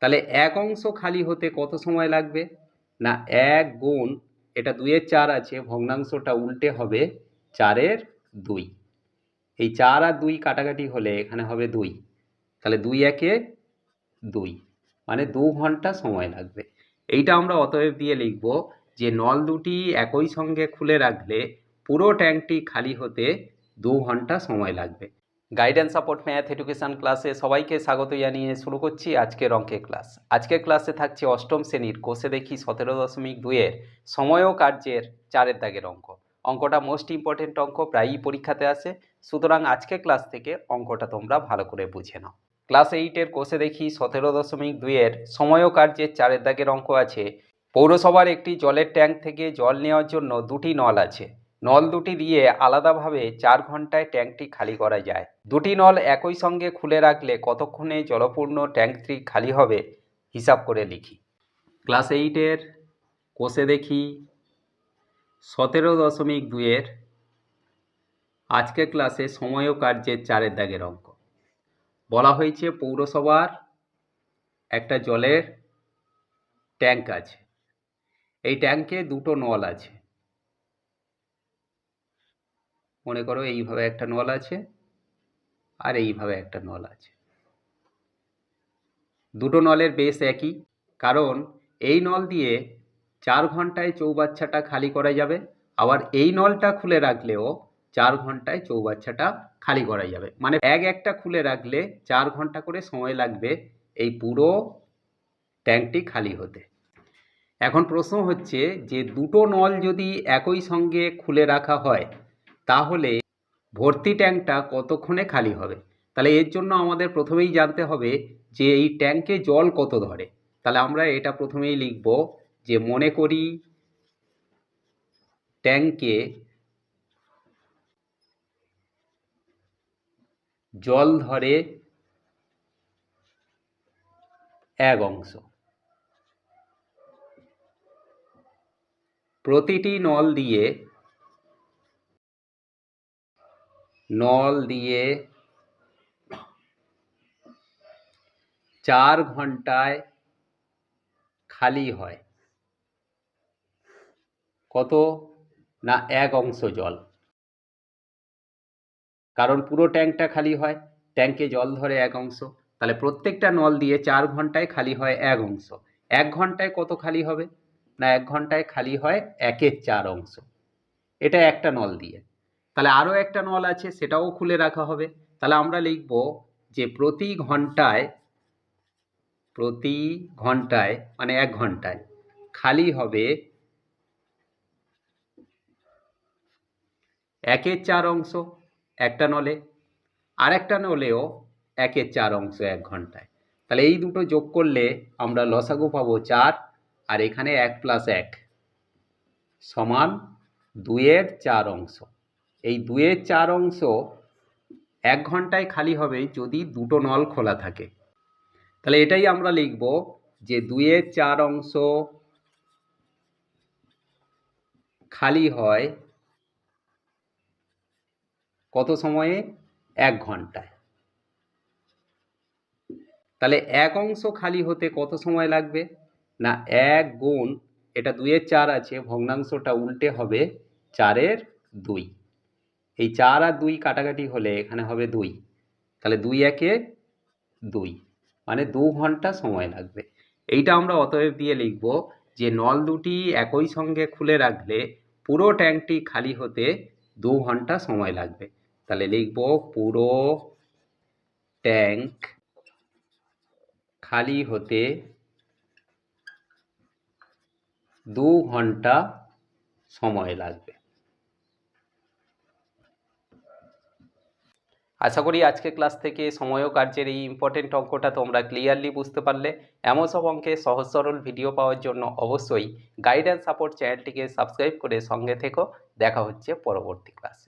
তাহলে 1 অংশ খালি হতে কত সময় লাগবে? না 1 গুণ, এটা 2-এর 4 আছে, ভগ্নাংশটা উল্টে হবে 4-এর 2। এই 4 আর 2 কাটাকাটি হলে এখানে হবে 2, তাহলে 2 একে 2, মানে 2 ঘন্টা সময় লাগবে। এইটা আমরা অতএব দিয়ে লিখব যে নল দুটি একই সঙ্গে খুলে রাখলে পুরো ট্যাঙ্কটি খালি হতে 2 ঘন্টা সময় লাগবে। গাইডেন্স সাপোর্ট ম্যাথ এডুকেশন ক্লাসে সবাইকে স্বাগত জানিয়ে শুরু করছি আজকের অঙ্কের ক্লাস। আজকের ক্লাসে থাকছে অষ্টম শ্রেণীর কোষে দেখি 17.2-এর সময় ও কার্যের 4-এর দাগের অঙ্ক। অঙ্কটা মোস্ট ইম্পর্টেন্ট অঙ্ক, প্রায়ই পরীক্ষাতে আসে, সুতরাং আজকের ক্লাস থেকে অঙ্কটা তোমরা ভালো করে বুঝে নাও। ক্লাস 8-এর কোষে দেখি 17.2-এর সময় ও কার্যের 4-এর দাগের অঙ্ক আছে। পৌরসভার একটি জলের ট্যাঙ্ক থেকে জল নেওয়ার জন্য দুটি নল আছে। নল দুটি দিয়ে আলাদাভাবে 4 ঘন্টায় ট্যাঙ্কটি খালি করা যায়। দুটি নল একই সঙ্গে খুলে রাখলে কতক্ষণে জলপূর্ণ ট্যাঙ্কটি খালি হবে হিসাব করে লিখি। ক্লাস 8-এর কোষে দেখি 17.2-এর আজকের ক্লাসে সময় ও কার্যের 4-এর দাগের অঙ্ক। বলা হয়েছে পৌরসভার একটা জলের ট্যাঙ্ক আছে, এই ট্যাঙ্কে দুটো নল আছে। মনে করো এইভাবে একটা নল আছে আর এইভাবে একটা নল আছে। দুটো নলের বেস একই, কারণ এই নল দিয়ে 4 ঘন্টায় চৌবাচ্চাটা খালি করা যাবে, আবার এই নলটা খুলে রাখলেও 4 ঘন্টায় চৌবাচ্চাটা খালি করা যাবে। মানে একটা খুলে রাখলে 4 ঘন্টা করে সময় লাগবে এই পুরো ট্যাঙ্কটি খালি হতে। এখন প্রশ্ন হচ্ছে যে দুটো নল যদি একই সঙ্গে খুলে রাখা হয় তাহলে ভর্তি ট্যাঙ্কটা কতক্ষণে খালি হবে। তাহলে এর জন্য আমাদের প্রথমেই জানতে হবে যে এই ট্যাঙ্কে জল কত ধরে। তাহলে আমরা এটা প্রথমেই লিখব যে মনে করি ট্যাঙ্কে জল ধরে 1 অংশ। প্রতিটি নল দিয়ে 4 ঘন্টায় খালি হয় কত? না 1 অংশ জল, কারণ পুরো ট্যাঙ্কটা খালি হয়, ট্যাঙ্কে জল ধরে 1 অংশ। তাহলে প্রত্যেকটা নল দিয়ে 4 ঘন্টায় খালি হয় 1 অংশ। 1 ঘন্টায় কত খালি হবে? না 1 ঘন্টায় খালি হয় 1-এর 4 অংশ। এটা একটা নল দিয়ে। তাহলে আরও একটা নল আছে, সেটাও খুলে রাখা হবে। তাহলে আমরা লিখব যে প্রতি ঘন্টায় মানে 1 ঘন্টায় খালি হবে 1-এর 4 অংশ একটা নলে, আর একটা নলেও 1-এর 4 অংশ 1 ঘন্টায়। তাহলে এই দুটো যোগ করলে আমরা লসাগু পাবো 4, আর এখানে 1 + 1 সমান 2-এর 4 অংশ। এই 2-এর 4 অংশ 1 ঘন্টায় খালি হবে যদি দুটো নল খোলা থাকে। তাহলে এটাই আমরা লিখব যে 2-এর 4 অংশ খালি হয় কত সময়ে? 1 ঘন্টায়। তাহলে 1 অংশ খালি হতে কত সময় লাগবে? না 1 গুণ, এটা 2-এর 4 আছে, ভগ্নাংশটা উল্টে হবে 4-এর 2। এই 4 আর 2 কাটাকাটি হলে এখানে হবে 2, তাহলে 2 একে 2, মানে 2 ঘন্টা সময় লাগবে। এইটা আমরা অতএব দিয়ে লিখব যে নল দুটি একই সঙ্গে খুলে রাখলে পুরো ট্যাঙ্কটি খালি হতে 2 ঘন্টা সময় লাগবে। তাহলে লিখব পুরো ট্যাঙ্ক খালি হতে 2 ঘন্টা সময় লাগবে। আশা করি আজকের ক্লাস থেকে সময় ও কার্যের এই ইম্পর্টেন্ট অঙ্কটা তোমরা ক্লিয়ারলি বুঝতে পারলে। এমন সব অঙ্কের সহজ সরল ভিডিও পাওয়ার জন্য অবশ্যই গাইডেন্স সাপোর্ট চ্যানেলটিকে সাবস্ক্রাইব করে সঙ্গে থেকো। দেখা হচ্ছে পরবর্তী ক্লাসে।